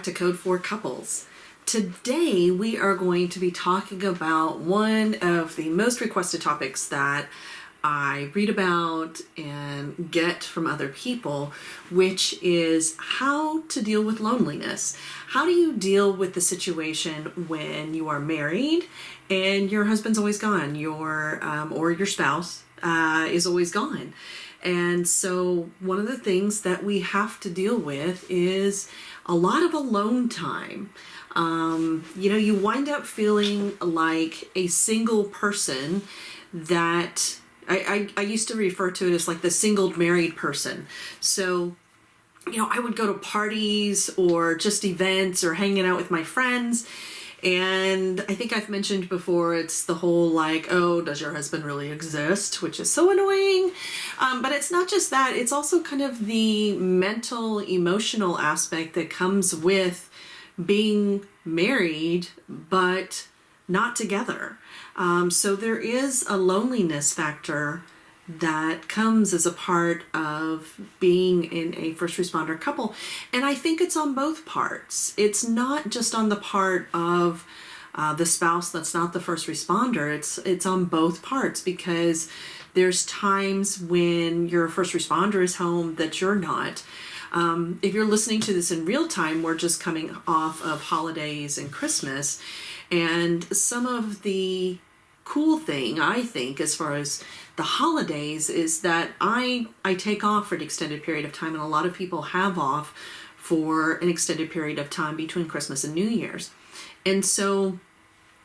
to Code for Couples. Today we are going to be talking about one of the most requested topics that I read about and get from other people, which is how to deal with loneliness. How do you deal with the situation when you are married and your husband's always gone, or your spouse is always gone? And so one of the things that we have to deal with is a lot of alone time. You wind up feeling like a single person that I used to refer to it as like the single married person. So, I would go to parties or just events or hanging out with my friends. And I think I've mentioned before, it's the whole like, oh, does your husband really exist? Which is so annoying. But it's not just that. It's also kind of the mental, emotional aspect that comes with being married, but not together. So there is a loneliness factor that comes as a part of being in a first responder couple. And I think it's on both parts. It's not just on the part of the spouse that's not the first responder. It's on both parts, because there's times when your first responder is home that you're not. If you're listening to this in real time, we're just coming off of holidays and Christmas. And some of the cool thing, I think, as far as the holidays is that I take off for an extended period of time, and a lot of people have off for an extended period of time between Christmas and New Year's. And so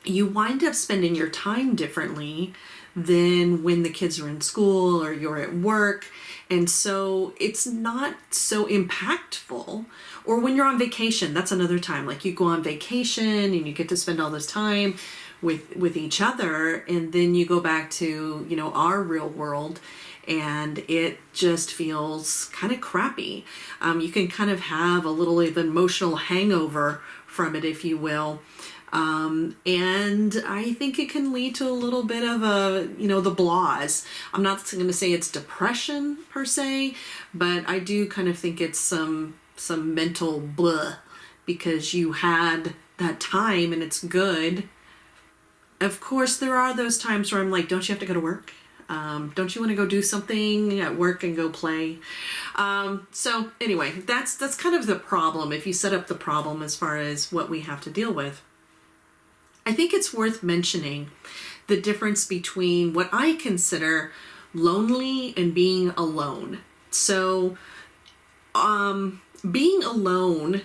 you wind up spending your time differently than when the kids are in school or you're at work. And so it's not so impactful. Or when you're on vacation, that's another time. Like you go on vacation and you get to spend all this time with each other, and then you go back to, our real world, and it just feels kind of crappy. You can kind of have a little of emotional hangover from it, if you will. And I think it can lead to a little bit of the blahs. I'm not going to say it's depression per se, but I do kind of think it's some mental blah, because you had that time and it's good. Of course, there are those times where I'm like, don't you have to go to work? Don't you want to go do something at work and go play? So anyway, that's kind of the problem. If you set up the problem as far as what we have to deal with, I think it's worth mentioning the difference between what I consider lonely and being alone. So, being alone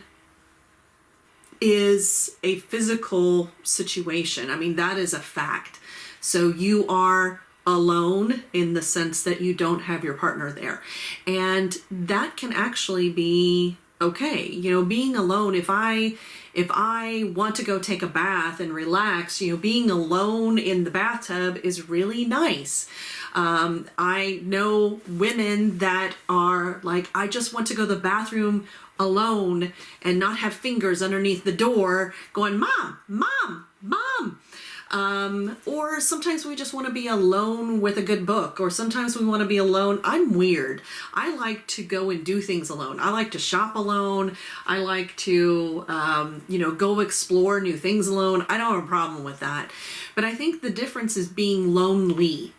is a physical situation. I mean, that is a fact. So you are alone in the sense that you don't have your partner there. And that can actually be okay. Being alone, if I want to go take a bath and relax, being alone in the bathtub is really nice. I know women that are like, I just want to go to the bathroom alone and not have fingers underneath the door going, Mom, Mom, Mom. Or sometimes we just want to be alone with a good book, or sometimes we want to be alone. I'm weird. I like to go and do things alone. I like to shop alone. I like to, go explore new things alone. I don't have a problem with that. But I think the difference is being lonely.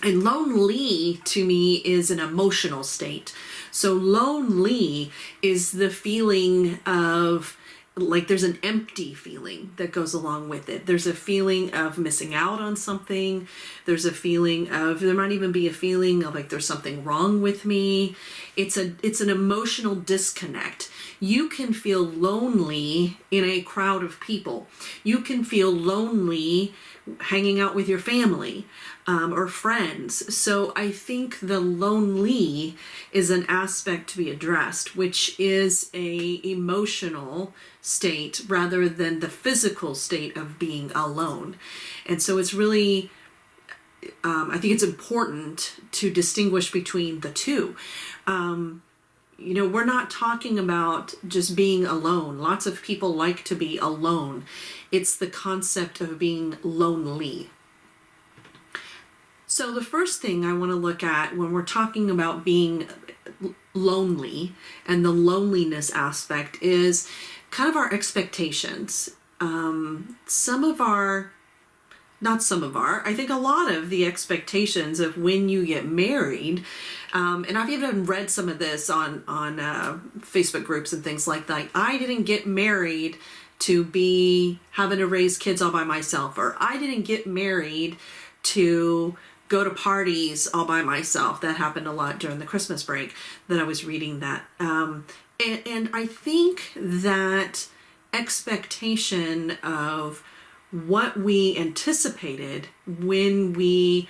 And lonely to me is an emotional state. So lonely is the feeling of like there's an empty feeling that goes along with it. There's a feeling of missing out on something. There's a feeling of, there might even be a feeling of like there's something wrong with me. It's an emotional disconnect. You can feel lonely in a crowd of people. You can feel lonely hanging out with your family or friends. So I think the lonely is an aspect to be addressed, which is a emotional state rather than the physical state of being alone. And so it's really, I think it's important to distinguish between the two. We're not talking about just being alone. Lots of people like to be alone. It's the concept of being lonely. So the first thing I want to look at when we're talking about being lonely and the loneliness aspect is kind of our expectations. I think a lot of the expectations of when you get married, and I've even read some of this on Facebook groups and things like that. I didn't get married to be having to raise kids all by myself, or I didn't get married to go to parties all by myself. That happened a lot during the Christmas break that I was reading that. And I think that expectation of what we anticipated when we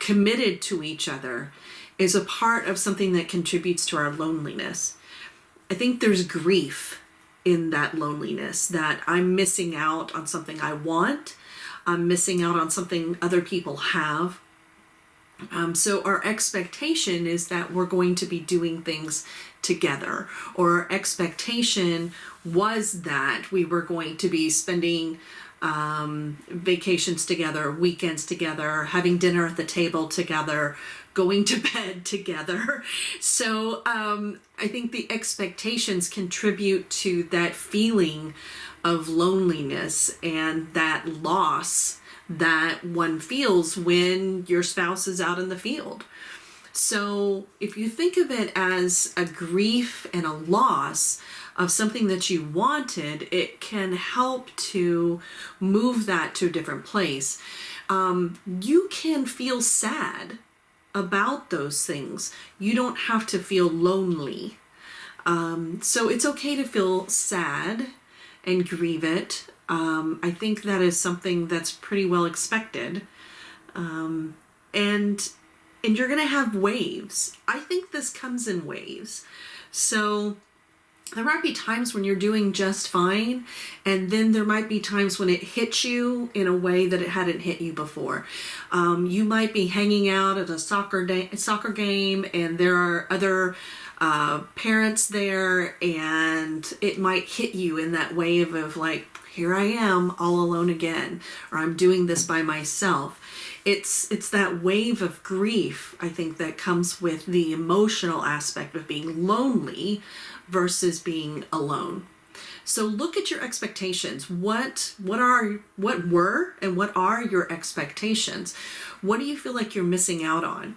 committed to each other is a part of something that contributes to our loneliness. I think there's grief in that loneliness, that I'm missing out on something I want. I'm missing out on something other people have. So our expectation is that we're going to be doing things together, or our expectation was that we were going to be spending vacations together, weekends together, having dinner at the table together, going to bed together. So I think the expectations contribute to that feeling of loneliness and that loss that one feels when your spouse is out in the field. So if you think of it as a grief and a loss of something that you wanted, it can help to move that to a different place. You can feel sad about those things. You don't have to feel lonely. So it's okay to feel sad and grieve it. I think that is something that's pretty well expected. And you're going to have waves. I think this comes in waves. So there might be times when you're doing just fine, and then there might be times when it hits you in a way that it hadn't hit you before. You might be hanging out at a soccer game, and there are other parents there, and it might hit you in that wave of like, here I am all alone again, or I'm doing this by myself. It's that wave of grief, I think, that comes with the emotional aspect of being lonely versus being alone. So look at your expectations. What were and what are your expectations? What do you feel like you're missing out on?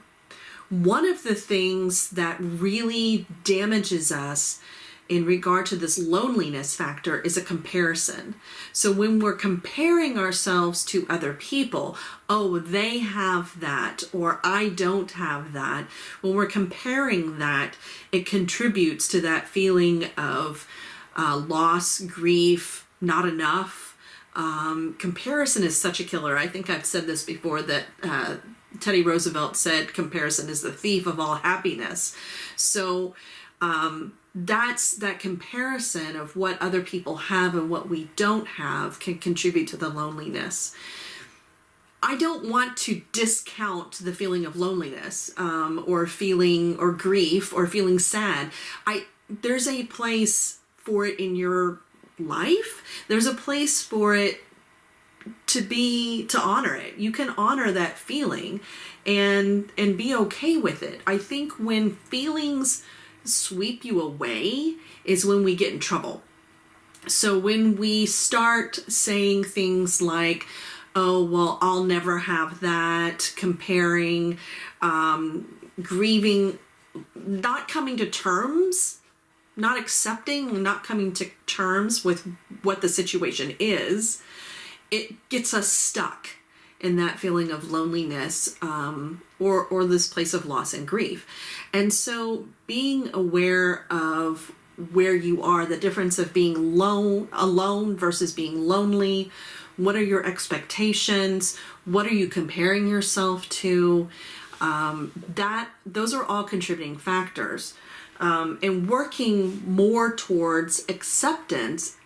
One of the things that really damages us in regard to this loneliness factor is a comparison. So when we're comparing ourselves to other people, oh, they have that, or I don't have that. When we're comparing that, it contributes to that feeling of loss, grief, not enough. Comparison is such a killer. I think I've said this before, that Teddy Roosevelt said comparison is the thief of all happiness. So that's that comparison of what other people have and what we don't have can contribute to the loneliness. I don't want to discount the feeling of loneliness, or feeling or grief or feeling sad. There's a place for it in your life. There's a place for it to honor it. You can honor that feeling and be okay with it. I think when feelings sweep you away is when we get in trouble. So when we start saying things like, oh, well, I'll never have that, comparing, grieving, not coming to terms, not accepting, not coming to terms with what the situation is, it gets us stuck in that feeling of loneliness, or this place of loss and grief. And so being aware of where you are, the difference of being alone versus being lonely. What are your expectations? What are you comparing yourself to? Those are all contributing factors. And working more towards acceptance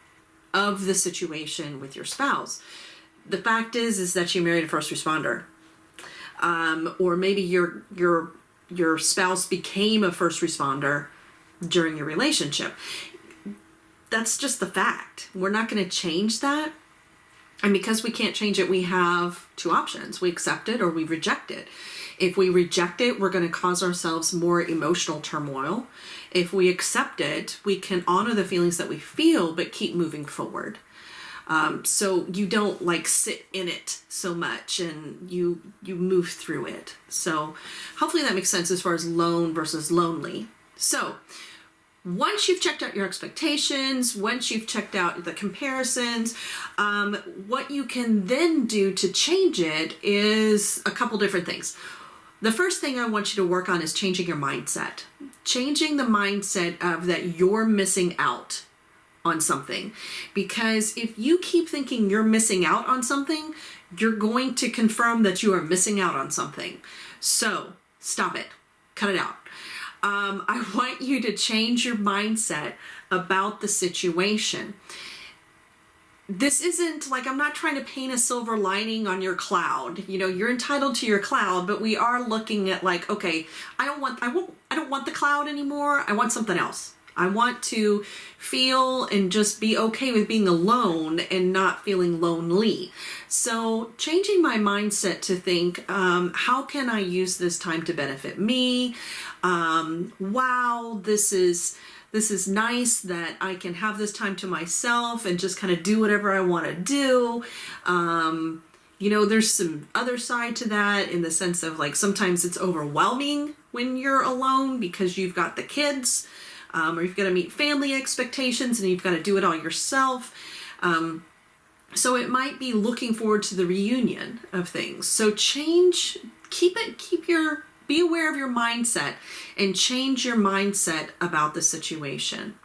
of the situation with your spouse. The fact is that you married a first responder, or maybe your spouse became a first responder during your relationship. That's just the fact. We're not going to change that. And because we can't change it, we have two options. We accept it or we reject it. If we reject it, we're going to cause ourselves more emotional turmoil. If we accept it, we can honor the feelings that we feel, but keep moving forward. So you don't like sit in it so much, and you move through it. So hopefully that makes sense as far as lone versus lonely. So once you've checked out your expectations, once you've checked out the comparisons, what you can then do to change it is a couple different things. The first thing I want you to work on is changing your mindset. Changing the mindset of that you're missing out on something. Because if you keep thinking you're missing out on something, you're going to confirm that you are missing out on something. So stop it. Cut it out. I want you to change your mindset about the situation. This isn't like, I'm not trying to paint a silver lining on your cloud. You know, you're entitled to your cloud, but we are looking at like, okay, I don't want the cloud anymore. I want something else. I want to feel and just be okay with being alone and not feeling lonely. So changing my mindset to think, how can I use this time to benefit me? Wow, this is nice that I can have this time to myself and just kind of do whatever I want to do. You know, there's some other side to that in the sense of like, sometimes it's overwhelming when you're alone because you've got the kids. Or you've got to meet family expectations and you've got to do it all yourself. So it might be looking forward to the reunion of things. So be aware of your mindset and change your mindset about the situation.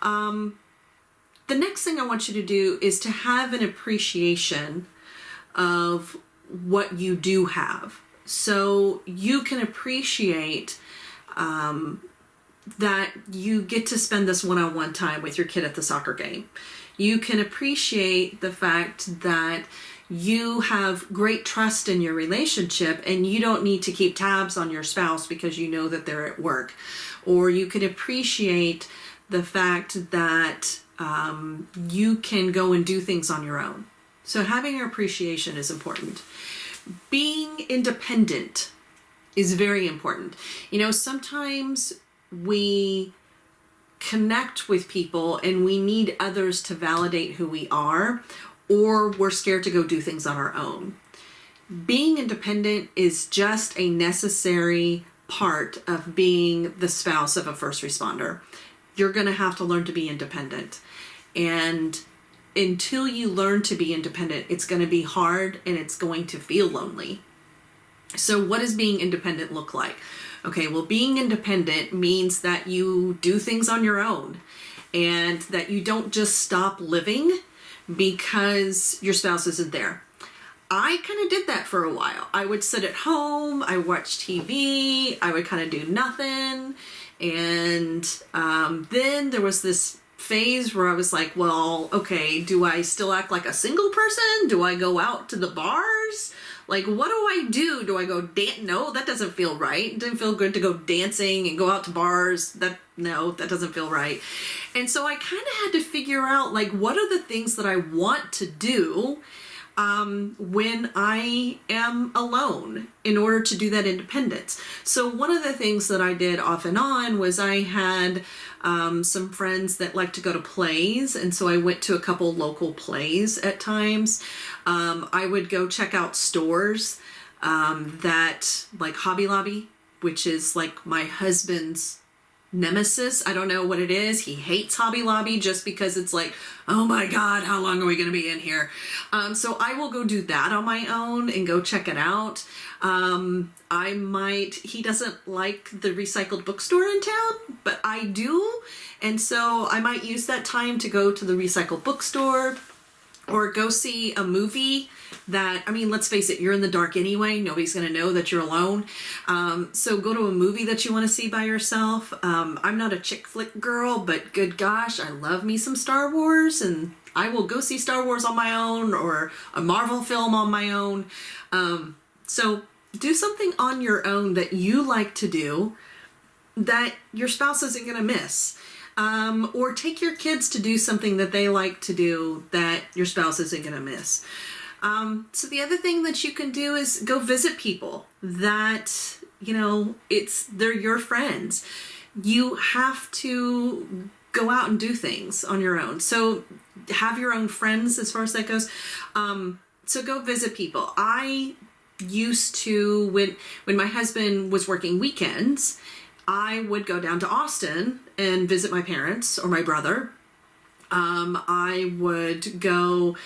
The next thing I want you to do is to have an appreciation of what you do have. So you can appreciate, that you get to spend this one-on-one time with your kid at the soccer game. You can appreciate the fact that you have great trust in your relationship and you don't need to keep tabs on your spouse because you know that they're at work. Or you can appreciate the fact that you can go and do things on your own. So having your appreciation is important. Being independent is very important. You know, sometimes we connect with people and we need others to validate who we are, or we're scared to go do things on our own. Being independent is just a necessary part of being the spouse of a first responder. You're going to have to learn to be independent. And until you learn to be independent, it's going to be hard and it's going to feel lonely. So what does being independent look like? Okay, well, being independent means that you do things on your own and that you don't just stop living because your spouse isn't there. I kind of did that for a while. I would sit at home, I watch TV, I would kind of do nothing. And then there was this phase where I was like, well, okay, do I still act like a single person? Do I go out to the bars? Like, what do I do? Do I go dance? No, that doesn't feel right. It didn't feel good to go dancing and go out to bars. No, that doesn't feel right. And so I kind of had to figure out, like, what are the things that I want to do when I am alone in order to do that independence. So one of the things that I did off and on was I had some friends that like to go to plays, and so I went to a couple local plays at times. I would go check out stores that, like Hobby Lobby, which is like my husband's nemesis. I don't know what it is. He hates Hobby Lobby just because it's like, oh my God, how long are we going to be in here? So I will go do that on my own and go check it out. He doesn't like the recycled bookstore in town, but I do. And so I might use that time to go to the recycled bookstore or go see a movie that, I mean, let's face it, you're in the dark anyway. Nobody's going to know that you're alone. So go to a movie that you want to see by yourself. I'm not a chick flick girl, but good gosh, I love me some Star Wars, and I will go see Star Wars on my own or a Marvel film on my own. So do something on your own that you like to do that your spouse isn't going to miss. Or take your kids to do something that they like to do that your spouse isn't going to miss. So the other thing that you can do is go visit people that, they're your friends. You have to go out and do things on your own. So have your own friends as far as that goes. So go visit people. I used to, when my husband was working weekends, I would go down to Austin and visit my parents or my brother. I would go,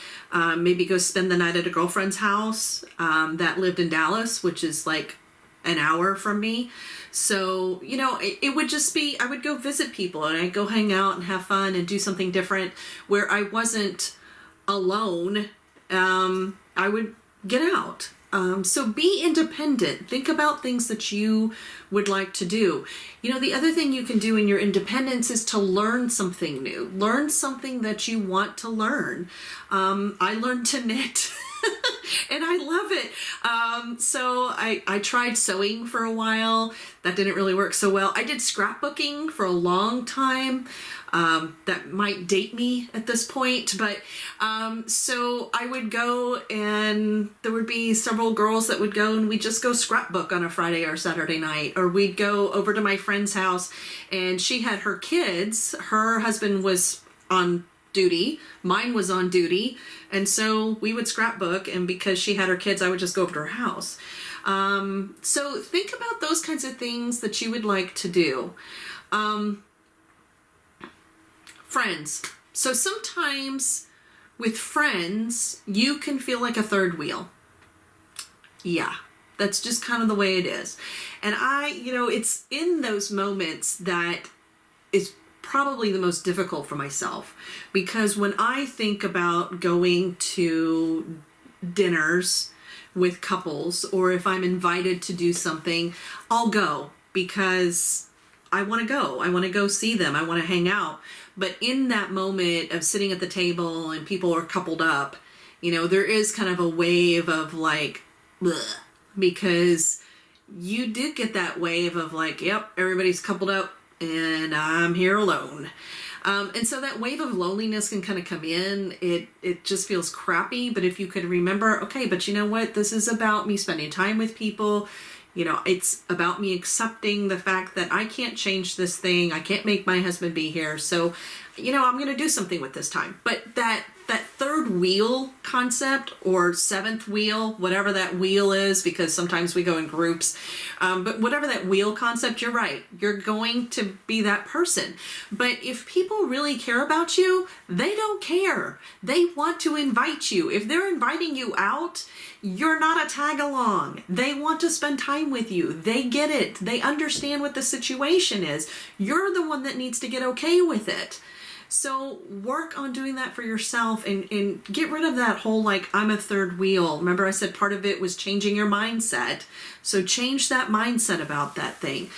maybe go spend the night at a girlfriend's house that lived in Dallas, which is like an hour from me. So, it would just be, I would go visit people and I'd go hang out and have fun and do something different where I wasn't alone. I would get out. So be independent. Think about things that you would like to do. The other thing you can do in your independence is to learn something new. Learn something that you want to learn. I learned to knit. And I love it. So I tried sewing for a while. That didn't really work so well. I did scrapbooking for a long time. That might date me at this point, but so I would go and there would be several girls that would go and we'd just go scrapbook on a Friday or Saturday night, or we'd go over to my friend's house and she had her kids. Her husband was on duty, mine was on duty, and so we would scrapbook, and because she had her kids, I would just go over to her house. So think about those kinds of things that you would like to do. Friends. So sometimes with friends, you can feel like a third wheel. Yeah, that's just kind of the way it is. And it's in those moments that is probably the most difficult for myself, because when I think about going to dinners with couples, or if I'm invited to do something, I'll go because I want to go. I want to go see them. I want to hang out. But in that moment of sitting at the table and people are coupled up, there is kind of a wave of like, bleh, because you did get that wave of like, yep, everybody's coupled up and I'm here alone. And so that wave of loneliness can kind of come in. It just feels crappy. But if you could remember, okay, but you know what? This is about me spending time with people. It's about me accepting the fact that I can't change this thing. I can't make my husband be here. So, I'm going to do something with this time. But that third wheel concept, or seventh wheel, whatever that wheel is, because sometimes we go in groups, but whatever that wheel concept, you're right. You're going to be that person. But if people really care about you, they don't care. They want to invite you. If they're inviting you out, you're not a tag along. They want to spend time with you. They get it. They understand what the situation is. You're the one that needs to get okay with it. So work on doing that for yourself and get rid of that whole like, I'm a third wheel. Remember I said part of it was changing your mindset. So change that mindset about that thing.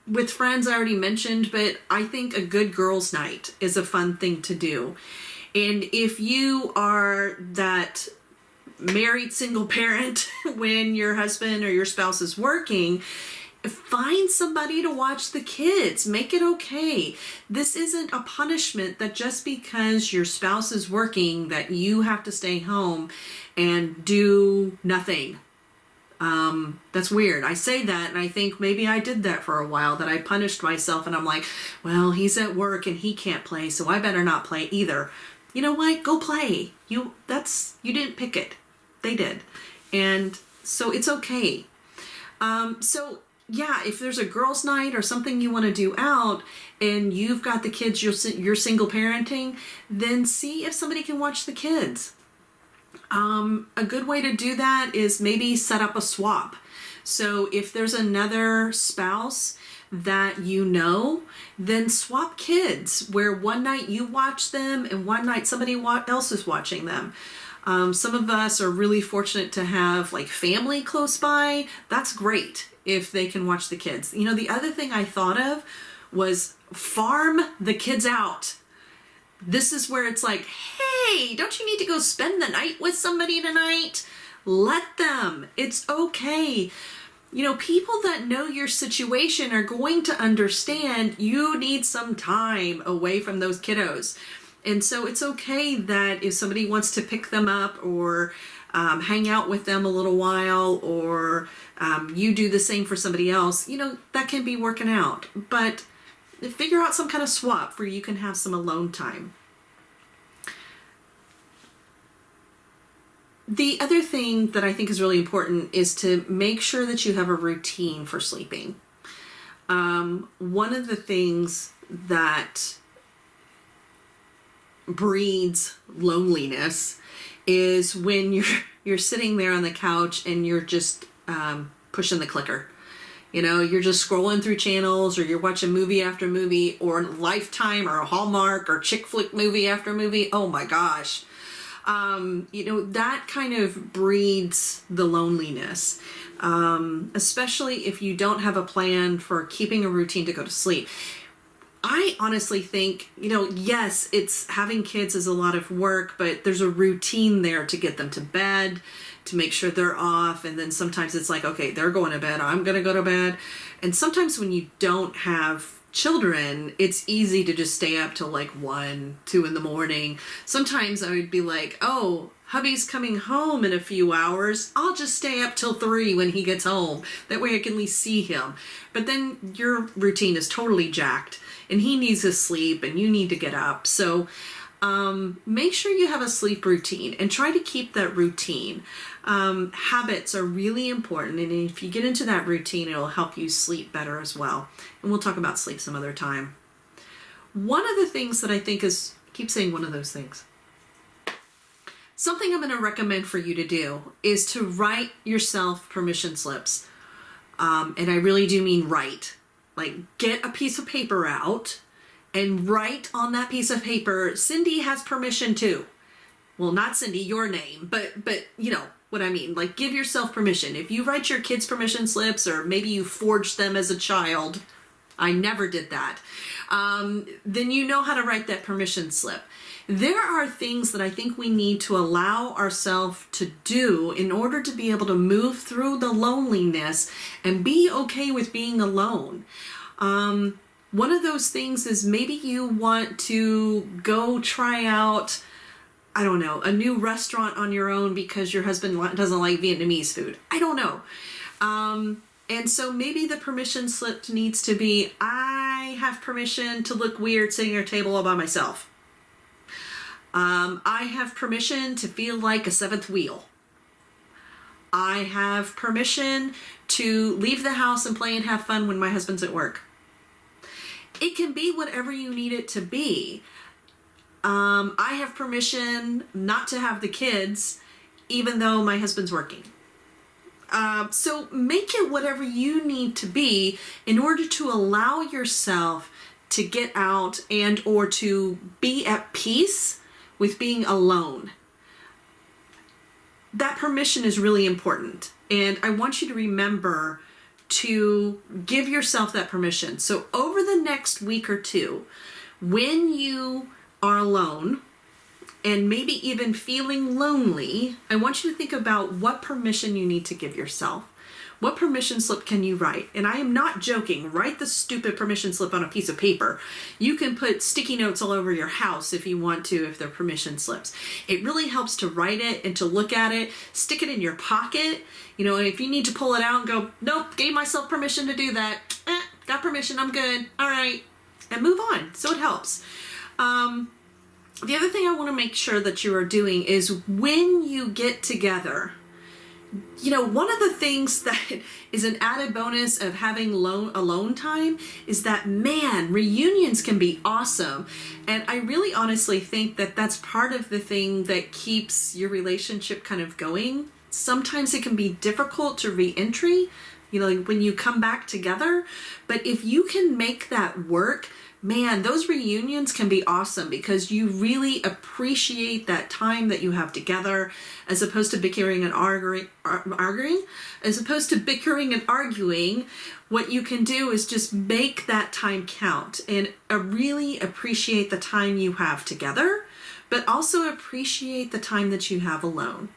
With friends I already mentioned, but I think a good girls' night is a fun thing to do. And if you are that married single parent when your husband or your spouse is working, find somebody to watch the kids. Make it okay. This isn't a punishment that just because your spouse is working that you have to stay home and do nothing. That's weird. I say that and I think maybe I did that for a while, that I punished myself and I'm like, well, he's at work and he can't play, so I better not play either. You know what? Go play. You didn't pick it. They did. And so it's okay. Yeah, if there's a girls' night or something you want to do out and you've got the kids, you're single parenting, then see if somebody can watch the kids. A good way to do that is maybe set up a swap. So if there's another spouse that then swap kids, where one night you watch them and one night somebody else is watching them. Some of us are really fortunate to have like family close by. That's great if they can watch the kids. The other thing I thought of was farm the kids out. This is where it's like, hey, don't you need to go spend the night with somebody tonight? Let them. It's okay. People that know your situation are going to understand you need some time away from those kiddos. And so it's okay that if somebody wants to pick them up or hang out with them a little while, or you do the same for somebody else, that can be working out. But figure out some kind of swap where you can have some alone time. The other thing that I think is really important is to make sure that you have a routine for sleeping. One of the things that breeds loneliness is when you're sitting there on the couch and you're just pushing the clicker. You're just scrolling through channels, or you're watching movie after movie, or Lifetime or Hallmark or chick flick movie after movie. Oh my gosh. That kind of breeds the loneliness, especially if you don't have a plan for keeping a routine to go to sleep. I honestly think, yes, it's having kids is a lot of work, but there's a routine there to get them to bed, to make sure they're off. And then sometimes it's like, okay, they're going to bed, I'm going to go to bed. And sometimes when you don't have children, it's easy to just stay up till like 1, 2 in the morning. Sometimes I would be like, oh, hubby's coming home in a few hours. I'll just stay up till 3 when he gets home. That way I can at least see him. But then your routine is totally jacked and he needs to sleep and you need to get up. So make sure you have a sleep routine and try to keep that routine. Habits are really important, and if you get into that routine, it'll help you sleep better as well. And we'll talk about sleep some other time. One of the things that I think is, I keep saying one of those things. Something I'm going to recommend for you to do is to write yourself permission slips. And I really do mean write. Like, get a piece of paper out and write on that piece of paper, Cindy has permission to. Well, not Cindy, your name, but you know what I mean. Like, give yourself permission. If you write your kids permission slips, or maybe you forged them as a child, I never did that, then you know how to write that permission slip. There are things that I think we need to allow ourselves to do in order to be able to move through the loneliness and be okay with being alone. One of those things is maybe you want to go try out, I don't know, a new restaurant on your own because your husband doesn't like Vietnamese food. I don't know. And so maybe the permission slip needs to be, I have permission to look weird sitting at a table all by myself. I have permission to feel like a seventh wheel. I have permission to leave the house and play and have fun when my husband's at work. It can be whatever you need it to be. I have permission not to have the kids, even though my husband's working. So make it whatever you need to be in order to allow yourself to get out and or to be at peace with being alone. That permission is really important. And I want you to remember to give yourself that permission. So over the next week or two, when you are alone and maybe even feeling lonely, I want you to think about what permission you need to give yourself. What permission slip can you write? And I am not joking. Write the stupid permission slip on a piece of paper. You can put sticky notes all over your house if you want to, if they're permission slips. It really helps to write it and to look at it, stick it in your pocket. You know, if you need to pull it out and go, nope, gave myself permission to do that. Got permission, I'm good. All right. And move on. So it helps. The other thing I want to make sure that you are doing is when you get together, you know, one of the things that is an added bonus of having alone time is that, man, reunions can be awesome. And I really honestly think that that's part of the thing that keeps your relationship kind of going. Sometimes it can be difficult to re-entry, you know, like when you come back together. But if you can make that work, man, those reunions can be awesome because you really appreciate that time that you have together, as opposed to bickering and arguing. As opposed to bickering and arguing, what you can do is just make that time count and really appreciate the time you have together, but also appreciate the time that you have alone.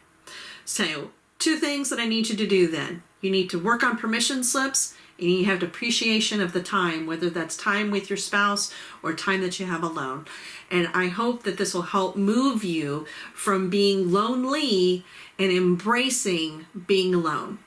So, 2 things that I need you to do then. You need to work on permission slips, and you have appreciation of the time, whether that's time with your spouse or time that you have alone. And I hope that this will help move you from being lonely and embracing being alone.